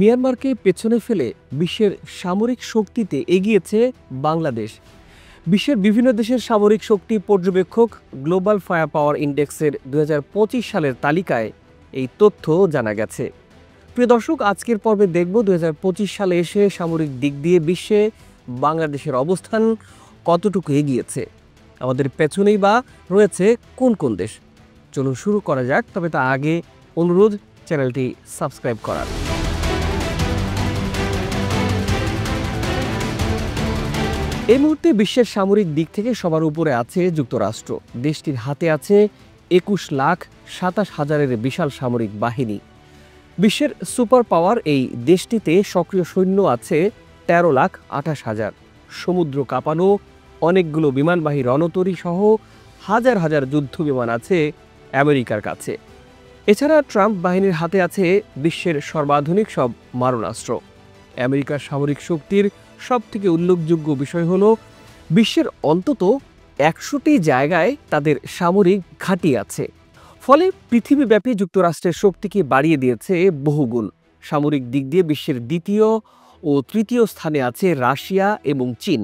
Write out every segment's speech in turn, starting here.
মিয়ানমারকে পেছনে ফেলে বিশ্বের সামরিক শক্তিতে এগিয়েছে বাংলাদেশ। বিশ্বের বিভিন্ন দেশের সামরিক শক্তি পর্যবেক্ষক গ্লোবাল ফায়ার পাওয়ার ইন্ডেক্সের 2025 সালের তালিকায় এই তথ্য জানা গেছে। প্রিয় দর্শক, আজকের পর্বে দেখব 2025 সালে এসে সামরিক দিক দিয়ে বিশ্বে বাংলাদেশের অবস্থান কতটুকু এগিয়েছে, আমাদের পেছনেই বা রয়েছে কোন কোন দেশ। চলুন শুরু করা যাক, তবে তার আগে অনুরোধ চ্যানেলটি সাবস্ক্রাইব করার। এই মুহূর্তে বিশ্বের সামরিক দিক থেকে সবার উপরে আছে যুক্তরাষ্ট্র। দেশটির হাতে আছে 21,27,000-এর বিশাল সামরিক বাহিনী। বিশ্বের সুপার পাওয়ার এই দেশটিতে সক্রিয় সৈন্য আছে 13,28,000। সমুদ্র কাঁপানো অনেকগুলো বিমানবাহী রণতরী সহ হাজার হাজার যুদ্ধ বিমান আছে আমেরিকার কাছে। এছাড়া ট্রাম্প বাহিনীর হাতে আছে বিশ্বের সর্বাধুনিক সব মারণাস্ত্র। আমেরিকার সামরিক শক্তির সবথেকে উল্লেখযোগ্য বিষয় হল বিশ্বের অন্তত 100টি জায়গায় তাদের সামরিক ঘাঁটি আছে। ফলে পৃথিবীব্যাপী যুক্তরাষ্ট্রের শক্তিকে বাড়িয়ে দিয়েছে বহুগুণ। সামরিক দিক দিয়ে বিশ্বের দ্বিতীয় ও তৃতীয় স্থানে আছে রাশিয়া এবং চীন।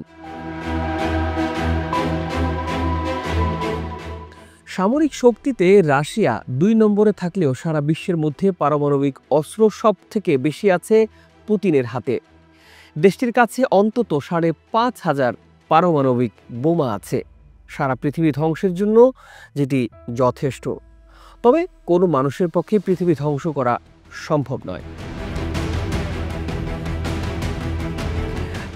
সামরিক শক্তিতে রাশিয়া 2 নম্বরে থাকলেও সারা বিশ্বের মধ্যে পারমাণবিক অস্ত্র সব থেকে বেশি আছে পুতিনের হাতে। দেশটির কাছে অন্তত 5,500 পারমাণবিক বোমা আছে সারা পৃথিবী ধ্বংসের জন্য, যেটি যথেষ্ট। তবে কোনো মানুষের পক্ষে পৃথিবী ধ্বংস করা সম্ভব নয়।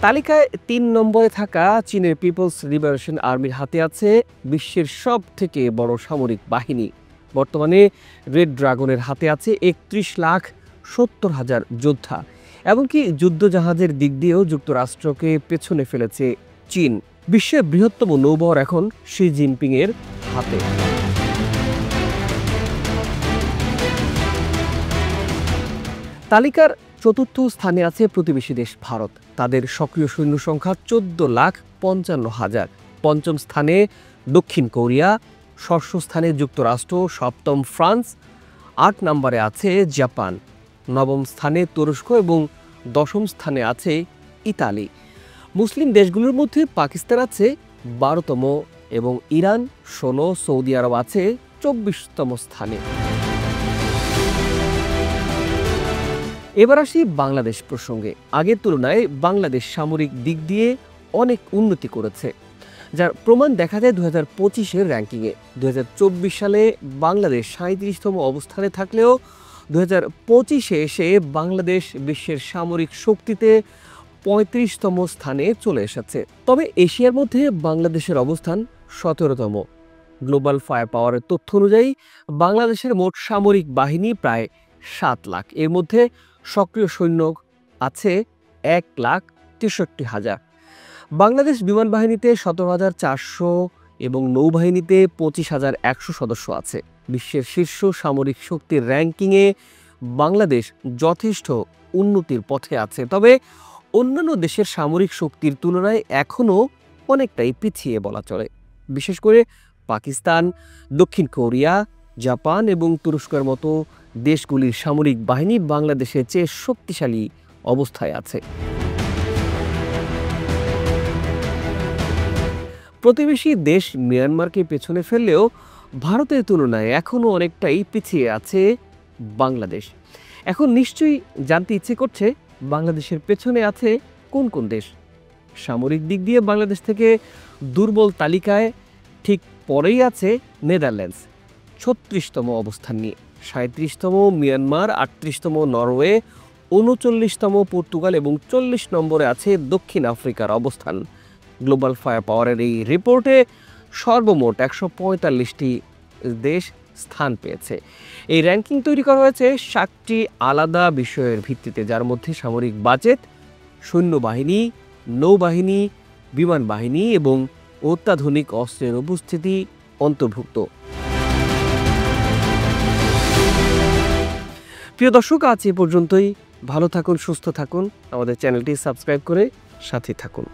তালিকায় 3 নম্বরে থাকা চীনের পিপলস লিবারেশন আর্মির হাতে আছে বিশ্বের সব থেকে বড় সামরিক বাহিনী। বর্তমানে রেড ড্রাগনের হাতে আছে 31,70,000 যোদ্ধা। এমনকি যুদ্ধজাহাজের দিক দিয়েও যুক্তরাষ্ট্রকে পেছনে ফেলেছে চীন। বিশ্বের বৃহত্তম নৌবহর এখন শি জিনপিং এর হাতে। তালিকার 4র্থ স্থানে আছে প্রতিবেশী দেশ ভারত। তাদের সক্রিয় সৈন্য সংখ্যা 14,55,000। 5ম স্থানে দক্ষিণ কোরিয়া, 6ষ্ঠ স্থানে যুক্তরাষ্ট্র, 7ম ফ্রান্স, 8 নম্বরে আছে জাপান, 9ম স্থানে তুরস্ক এবং 10ম স্থানে আছে ইতালি। মুসলিম দেশগুলোর মধ্যে পাকিস্তান আছে 12তম এবং ইরান 16, সৌদি আরব আছে 24তম স্থানে। এবার আসি বাংলাদেশ প্রসঙ্গে। আগের তুলনায় বাংলাদেশ সামরিক দিক দিয়ে অনেক উন্নতি করেছে, যার প্রমাণ দেখা যায় 2025-এর র্যাঙ্কিংয়ে। 2024 সালে বাংলাদেশ 37তম অবস্থানে থাকলেও 2025-এ এসে বাংলাদেশ বিশ্বের সামরিক শক্তিতে 35তম স্থানে চলে এসেছে। তবে এশিয়ার মধ্যে বাংলাদেশের অবস্থান 17তম। গ্লোবাল ফায়ার পাওয়ারের তথ্য অনুযায়ী বাংলাদেশের মোট সামরিক বাহিনী প্রায় 7 লাখ। এর মধ্যে সক্রিয় সৈন্য আছে 1,63,000। বাংলাদেশ বিমান বাহিনীতে 17,400 এবং নৌবাহিনীতে 25,100 সদস্য আছে। বিশ্বের শীর্ষ সামরিক শক্তির র্যাঙ্কিংয়ে বাংলাদেশ যথেষ্ট উন্নতির পথে আছে। তবে অন্যান্য দেশের সামরিক শক্তির তুলনায় এখনও অনেকটাই পিছিয়ে বলা চলে। বিশেষ করে পাকিস্তান, দক্ষিণ কোরিয়া, জাপান এবং তুরস্কের মতো দেশগুলির সামরিক বাহিনী বাংলাদেশের চেয়ে শক্তিশালী অবস্থায় আছে। প্রতিবেশী দেশ মিয়ানমারকে পেছনে ফেললেও ভারতের তুলনায় এখনও অনেকটাই পিছিয়ে আছে বাংলাদেশ। এখন নিশ্চয়ই জানতে ইচ্ছে করছে বাংলাদেশের পেছনে আছে কোন কোন দেশ। সামরিক দিক দিয়ে বাংলাদেশ থেকে দুর্বল তালিকায় ঠিক পরেই আছে নেদারল্যান্ডস 36তম অবস্থান নিয়ে, 37তম মিয়ানমার, 38তম নরওয়ে, 39তম পর্তুগাল এবং 40 নম্বরে আছে দক্ষিণ আফ্রিকার অবস্থান। গ্লোবাল ফায়ার পাওয়ারের এই রিপোর্টে সর্বমোট 145টি দেশ স্থান পেয়েছে। এই র্যাঙ্কিং তৈরি করা হয়েছে 7টি আলাদা বিষয়ের ভিত্তিতে, যার মধ্যে সামরিক বাজেট, সৈন্যবাহিনী, নৌবাহিনী, বিমান বাহিনী এবং অত্যাধুনিক অস্ত্রের উপস্থিতি অন্তর্ভুক্ত। প্রিয় দর্শক, আজ এ পর্যন্তই। ভালো থাকুন, সুস্থ থাকুন, আমাদের চ্যানেলটি সাবস্ক্রাইব করে সাথে থাকুন।